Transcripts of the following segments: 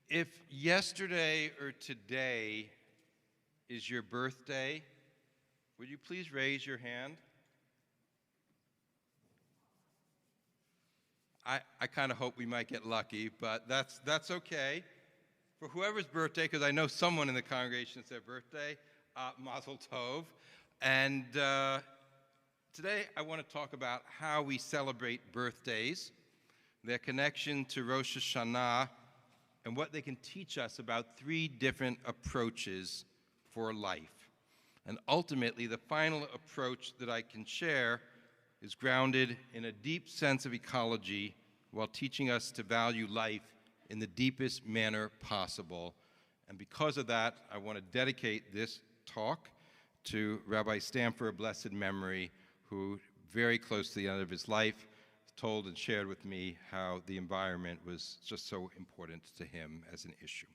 If yesterday or today is your birthday, would you please raise your hand? I kind of hope we might get lucky, but that's okay. For whoever's birthday, because I know someone in the congregation it's their birthday, Mazel Tov. And today I want to talk about how we celebrate birthdays, their connection to Rosh Hashanah, and what they can teach us about three different approaches for life. And ultimately, the final approach that I can share is grounded in a deep sense of ecology while teaching us to value life in the deepest manner possible. And because of that, I want to dedicate this talk to Rabbi Stamfer, blessed memory, who very close to the end of his life told and shared with me how the environment was just so important to him as an issue.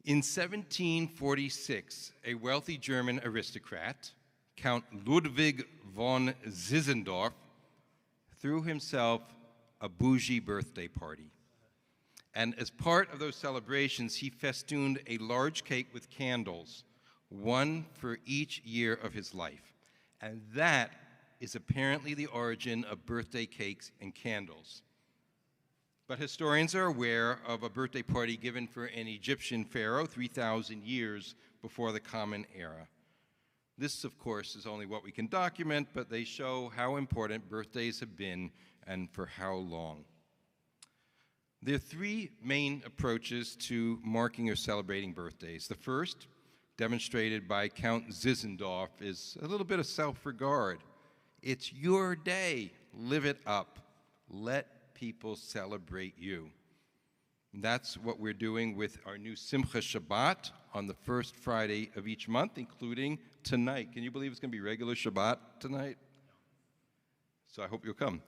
In 1746, a wealthy German aristocrat, Count Ludwig von Zinzendorf, threw himself a bougie birthday party. And as part of those celebrations, he festooned a large cake with candles, one for each year of his life. And that is apparently the origin of birthday cakes and candles. But historians are aware of a birthday party given for an Egyptian pharaoh 3,000 years before the Common Era. This, of course, is only what we can document, but they show how important birthdays have been and for how long. There are three main approaches to marking or celebrating birthdays. The first, demonstrated by Count Zinzendorf, is a little bit of self-regard. It's your day. Live it up. Let people celebrate you. And that's what we're doing with our new Simcha Shabbat on the first Friday of each month, including tonight. Can you believe it's going to be regular Shabbat tonight? So I hope you'll come.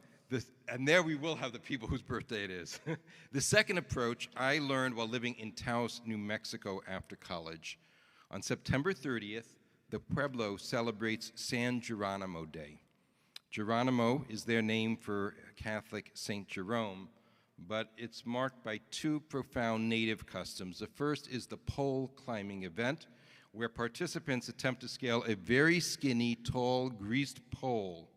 And there we will have the people whose birthday it is. The second approach I learned while living in Taos, New Mexico after college. On September 30th, the Pueblo celebrates San Geronimo Day. Geronimo is their name for Catholic Saint Jerome, but it's marked by two profound native customs. The first is the pole climbing event, where participants attempt to scale a very skinny, tall, greased pole.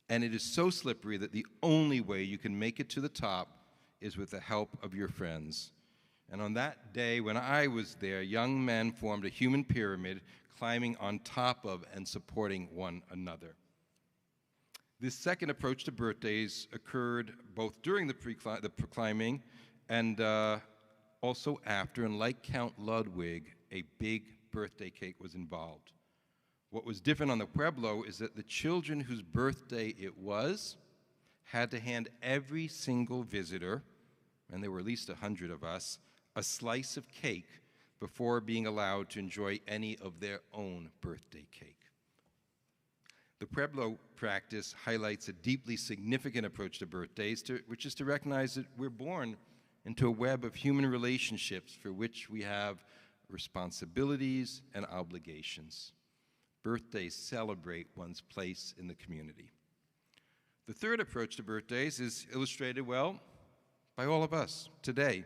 And it is so slippery that the only way you can make it to the top is with the help of your friends. And on that day when I was there, young men formed a human pyramid, climbing on top of and supporting one another. This second approach to birthdays occurred both during the climbing and also after, and like Count Ludwig, a big birthday cake was involved. What was different on the Pueblo is that the children whose birthday it was had to hand every single visitor, and there were at least 100 of us, a slice of cake before being allowed to enjoy any of their own birthday cake. The Pueblo practice highlights a deeply significant approach to birthdays, which is to recognize that we're born into a web of human relationships for which we have responsibilities and obligations. Birthdays celebrate one's place in the community. The third approach to birthdays is illustrated well by all of us today.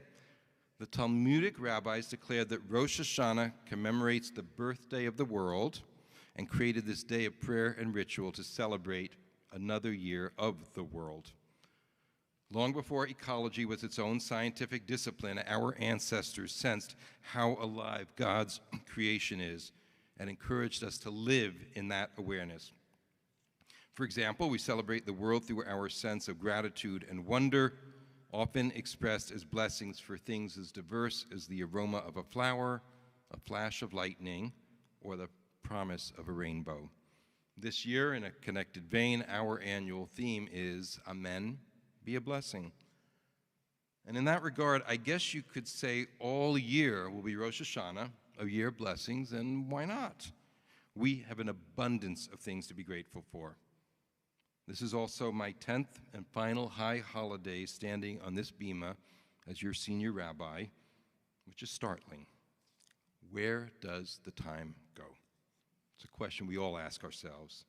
The Talmudic rabbis declared that Rosh Hashanah commemorates the birthday of the world and created this day of prayer and ritual to celebrate another year of the world. Long before ecology was its own scientific discipline, our ancestors sensed how alive God's creation is and encouraged us to live in that awareness. For example, we celebrate the world through our sense of gratitude and wonder, often expressed as blessings for things as diverse as the aroma of a flower, a flash of lightning, or the promise of a rainbow. This year, in a connected vein, our annual theme is Amen, be a blessing. And in that regard, I guess you could say all year will be Rosh Hashanah, a year of blessings, and why not? We have an abundance of things to be grateful for. This is also my 10th and final high holiday standing on this bima as your senior rabbi, which is startling. Where does the time go? It's a question we all ask ourselves.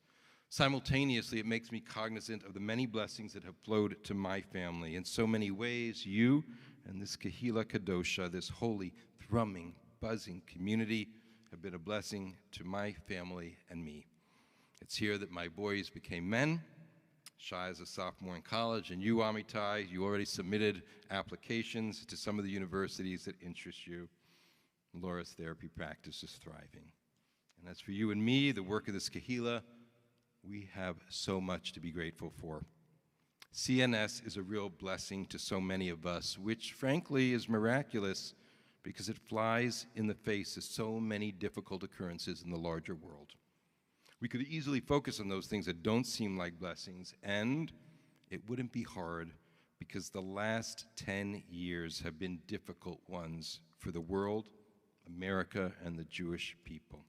Simultaneously, it makes me cognizant of the many blessings that have flowed to my family. In so many ways, you, and this Kehila Kadosha, this holy, thrumming, buzzing community, have been a blessing to my family and me. It's here that my boys became men. Shai is a sophomore in college, and you, Amitai, you already submitted applications to some of the universities that interest you. Laura's therapy practice is thriving. And as for you and me, the work of this Kehila, we have so much to be grateful for. CNS is a real blessing to so many of us, which frankly is miraculous because it flies in the face of so many difficult occurrences in the larger world. We could easily focus on those things that don't seem like blessings, and it wouldn't be hard because the last 10 years have been difficult ones for the world, America, and the Jewish people.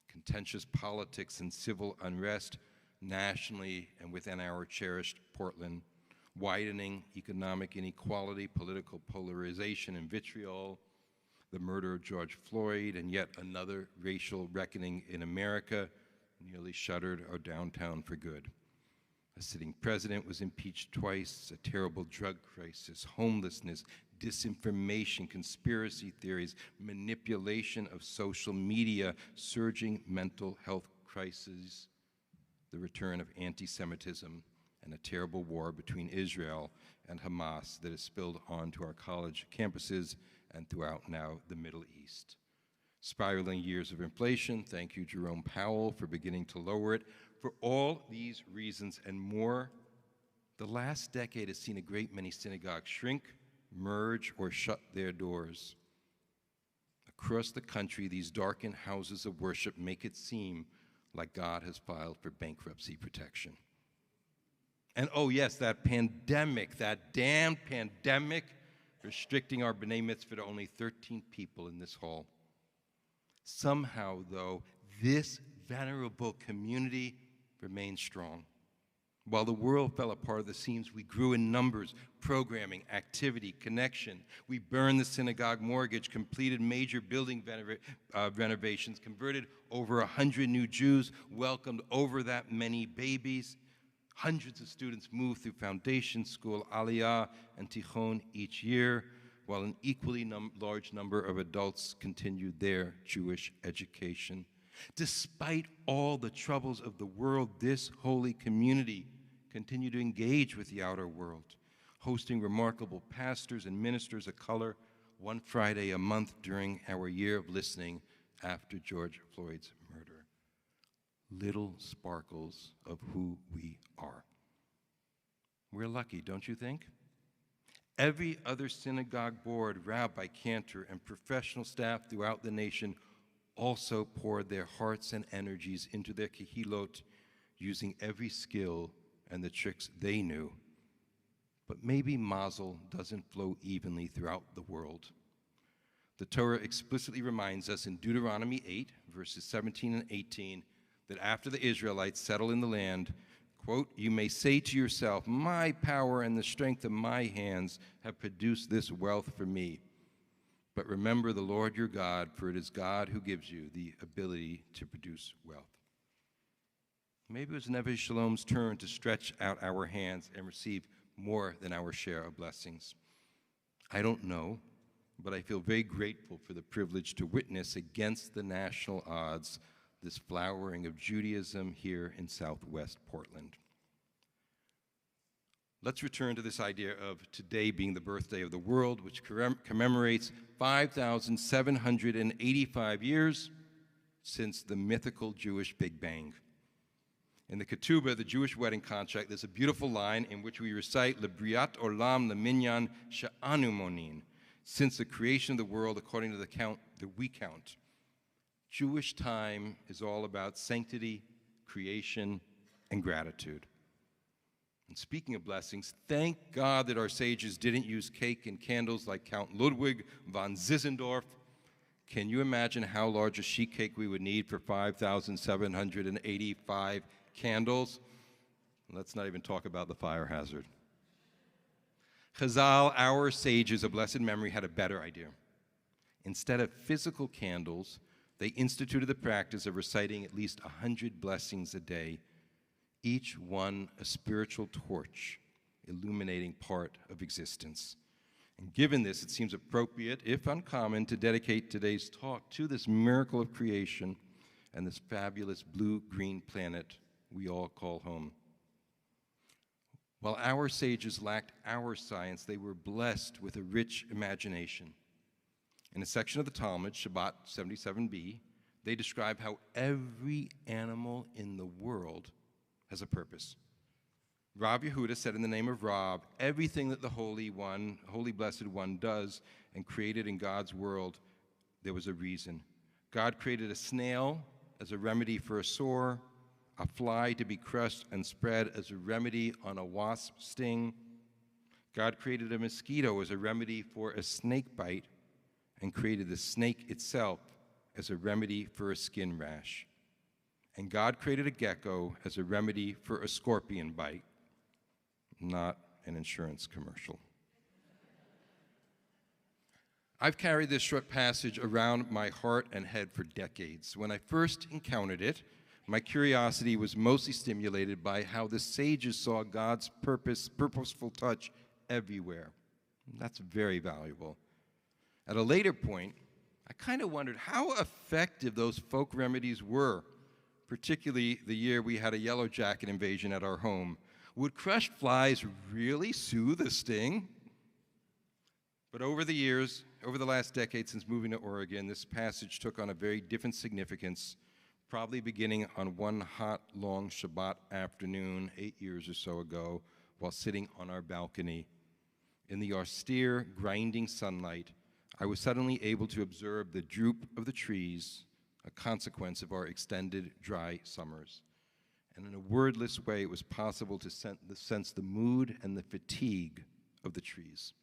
Contentious politics and civil unrest nationally and within our cherished Portland, widening economic inequality, political polarization and vitriol, the murder of George Floyd, and yet another racial reckoning in America nearly shuttered our downtown for good. A sitting president was impeached twice, a terrible drug crisis, homelessness, disinformation, conspiracy theories, manipulation of social media, surging mental health crises, the return of anti-Semitism, and a terrible war between Israel and Hamas that has spilled onto our college campuses and throughout now the Middle East. Spiraling years of inflation, thank you, Jerome Powell, for beginning to lower it. For all these reasons and more, the last decade has seen a great many synagogues shrink, merge, or shut their doors. Across the country, these darkened houses of worship make it seem like God has filed for bankruptcy protection. And oh yes, that pandemic, that damned pandemic, restricting our B'nai Mitzvah to only 13 people in this hall. Somehow, though, this venerable community remains strong. While the world fell apart at the seams, we grew in numbers, programming, activity, connection. We burned the synagogue mortgage, completed major building renovations, converted over 100 new Jews, welcomed over that many babies. Hundreds of students moved through foundation school, Aliyah, and Tichon each year, while an equally large number of adults continued their Jewish education. Despite all the troubles of the world, this holy community continued to engage with the outer world, hosting remarkable pastors and ministers of color one Friday a month during our year of listening after George Floyd's murder. Little sparkles of who we are. We're lucky, don't you think? Every other synagogue board, rabbi, cantor, and professional staff throughout the nation also poured their hearts and energies into their kehilot, using every skill and the tricks they knew. But maybe mazel doesn't flow evenly throughout the world. The Torah explicitly reminds us in Deuteronomy 8, verses 17 and 18, that after the Israelites settle in the land, quote, "You may say to yourself, my power and the strength of my hands have produced this wealth for me. But remember the Lord your God, for it is God who gives you the ability to produce wealth." Maybe it was Neve Shalom's turn to stretch out our hands and receive more than our share of blessings. I don't know, but I feel very grateful for the privilege to witness against the national odds this flowering of Judaism here in Southwest Portland. Let's return to this idea of today being the birthday of the world, which commemorates 5,785 years since the mythical Jewish Big Bang. In the Ketubah, the Jewish wedding contract, there's a beautiful line in which we recite, Lebriat Olam Leminyan She'anu Monin, since the creation of the world according to the count that we count. Jewish time is all about sanctity, creation, and gratitude. And speaking of blessings, thank God that our sages didn't use cake and candles like Count Ludwig von Zinzendorf. Can you imagine how large a sheet cake we would need for 5,785 candles? Let's not even talk about the fire hazard. Chazal, our sages of blessed memory, had a better idea. Instead of physical candles, they instituted the practice of reciting at least 100 blessings a day, each one a spiritual torch illuminating part of existence. And given this, it seems appropriate, if uncommon, to dedicate today's talk to this miracle of creation and this fabulous blue-green planet we all call home. While our sages lacked our science, they were blessed with a rich imagination. In a section of the Talmud, Shabbat 77b, they describe how every animal in the world has a purpose. Rav Yehuda said in the name of Rab, everything that the Holy One, Holy Blessed One does and created in God's world, there was a reason. God created a snail as a remedy for a sore, a fly to be crushed and spread as a remedy on a wasp sting. God created a mosquito as a remedy for a snake bite and created the snake itself as a remedy for a skin rash. And God created a gecko as a remedy for a scorpion bite. Not an insurance commercial. I've carried this short passage around my heart and head for decades. When I first encountered it, my curiosity was mostly stimulated by how the sages saw God's purposeful touch everywhere. That's very valuable. At a later point, I kind of wondered how effective those folk remedies were, particularly the year we had a yellow jacket invasion at our home. Would crushed flies really soothe a sting? But over the years, over the last decade since moving to Oregon, this passage took on a very different significance, probably beginning on one hot, long Shabbat afternoon 8 years or so ago, while sitting on our balcony. In the austere, grinding sunlight, I was suddenly able to observe the droop of the trees, a consequence of our extended dry summers. And in a wordless way, it was possible to sense the mood and the fatigue of the trees.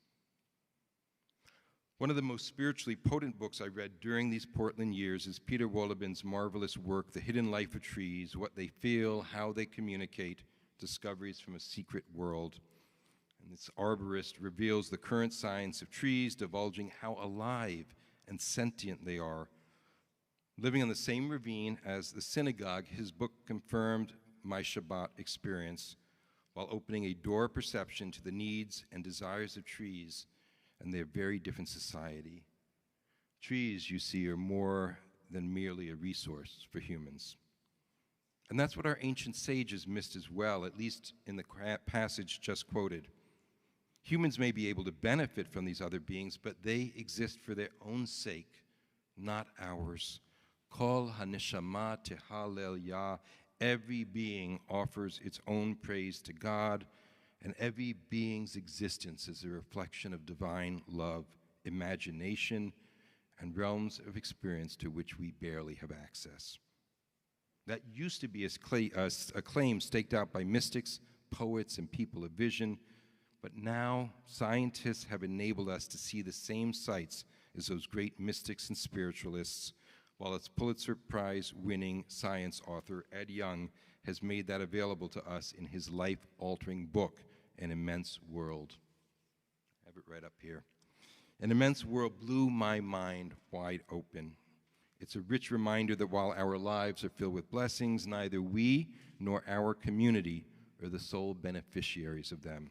One of the most spiritually potent books I read during these Portland years is Peter Wohllebin's marvelous work, The Hidden Life of Trees, What They Feel, How They Communicate, Discoveries from a Secret World. And this arborist reveals the current science of trees, divulging how alive and sentient they are. Living on the same ravine as the synagogue, his book confirmed my Shabbat experience while opening a door of perception to the needs and desires of trees and their very different society. Trees, you see, are more than merely a resource for humans. And that's what our ancient sages missed as well, at least in the passage just quoted. Humans may be able to benefit from these other beings, but they exist for their own sake, not ours. Kol haneshama tehalel yah. Every being offers its own praise to God, and every being's existence is a reflection of divine love, imagination, and realms of experience to which we barely have access. That used to be a claim staked out by mystics, poets, and people of vision, but now scientists have enabled us to see the same sights as those great mystics and spiritualists, while its Pulitzer Prize-winning science author, Ed Young, has made that available to us in his life-altering book, An Immense World. I have it right up here. An Immense World blew my mind wide open. It's a rich reminder that while our lives are filled with blessings, neither we nor our community are the sole beneficiaries of them.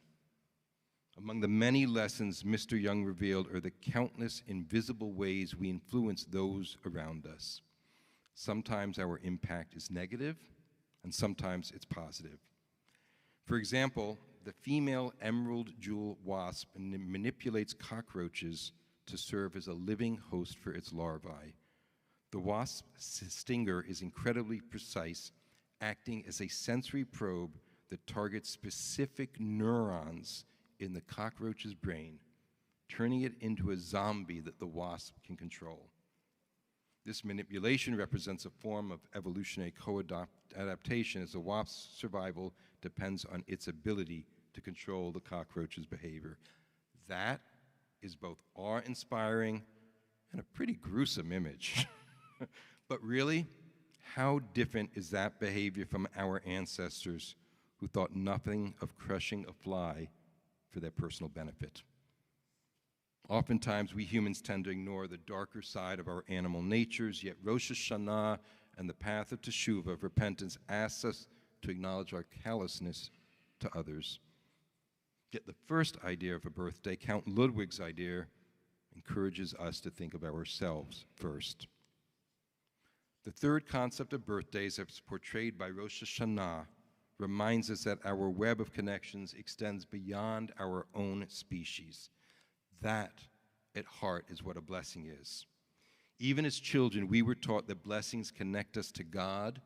Among the many lessons Mr. Young revealed are the countless invisible ways we influence those around us. Sometimes our impact is negative, and sometimes it's positive. For example, the female emerald jewel wasp manipulates cockroaches to serve as a living host for its larvae. The wasp's stinger is incredibly precise, acting as a sensory probe that targets specific neurons in the cockroach's brain, turning it into a zombie that the wasp can control. This manipulation represents a form of evolutionary co-adaptation, as the wasp's survival depends on its ability to control the cockroach's behavior. That is both awe-inspiring and a pretty gruesome image. But really, how different is that behavior from our ancestors who thought nothing of crushing a fly for their personal benefit? Oftentimes, we humans tend to ignore the darker side of our animal natures, yet Rosh Hashanah and the path of Teshuvah, of repentance, asks us to acknowledge our callousness to others. Yet the first idea of a birthday, Count Ludwig's idea, encourages us to think of ourselves first. The third concept of birthdays, as portrayed by Rosh Hashanah, reminds us that our web of connections extends beyond our own species. That, at heart, is what a blessing is. Even as children, we were taught that blessings connect us to God,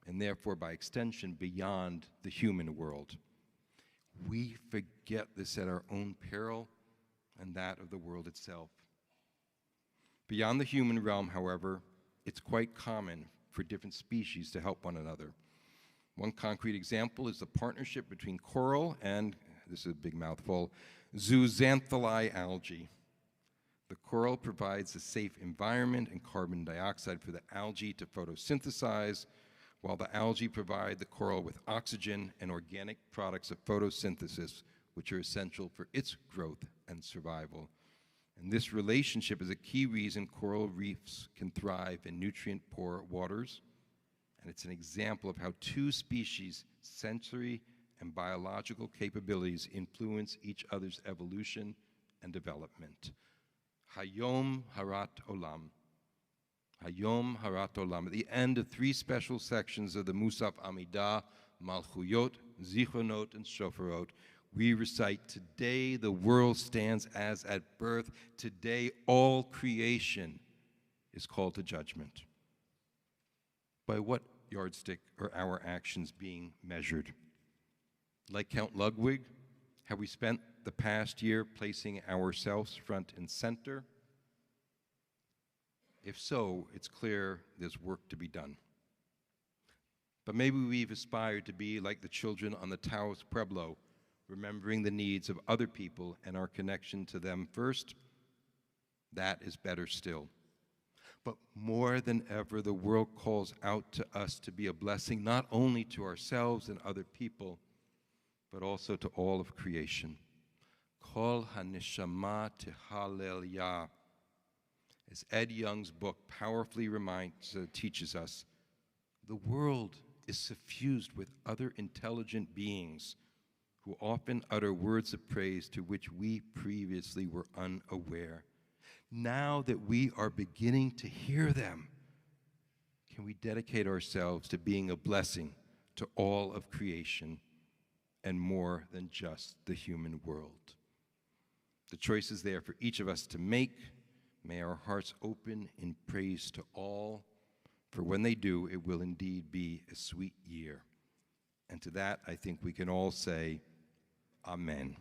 and therefore, by extension, beyond the human world. We forget this at our own peril and that of the world itself. Beyond the human realm, however, it's quite common for different species to help one another. One concrete example is the partnership between coral and, this is a big mouthful, zooxanthellae algae. The coral provides a safe environment and carbon dioxide for the algae to photosynthesize, while the algae provide the coral with oxygen and organic products of photosynthesis, which are essential for its growth and survival. And this relationship is a key reason coral reefs can thrive in nutrient-poor waters, and it's an example of how two species' sensory and biological capabilities influence each other's evolution and development. Hayom Harat Olam. Hayom Harat Olam. At the end of three special sections of the Musaf Amidah, Malchuyot, Zichronot, and Shofarot, we recite, today the world stands as at birth. Today all creation is called to judgment. By what yardstick are our actions being measured? Like Count Ludwig, have we spent the past year placing ourselves front and center? If so, it's clear there's work to be done. But maybe we've aspired to be like the children on the Taos Pueblo, remembering the needs of other people and our connection to them first. That is better still. But more than ever, the world calls out to us to be a blessing, not only to ourselves and other people, but also to all of creation. Kol haneshama tehalel. As Ed Young's book powerfully teaches us, the world is suffused with other intelligent beings who often utter words of praise to which we previously were unaware. Now that we are beginning to hear them, can we dedicate ourselves to being a blessing to all of creation and more than just the human world? The choice is there for each of us to make. May our hearts open in praise to all, for when they do, it will indeed be a sweet year. And to that, I think we can all say, Amen.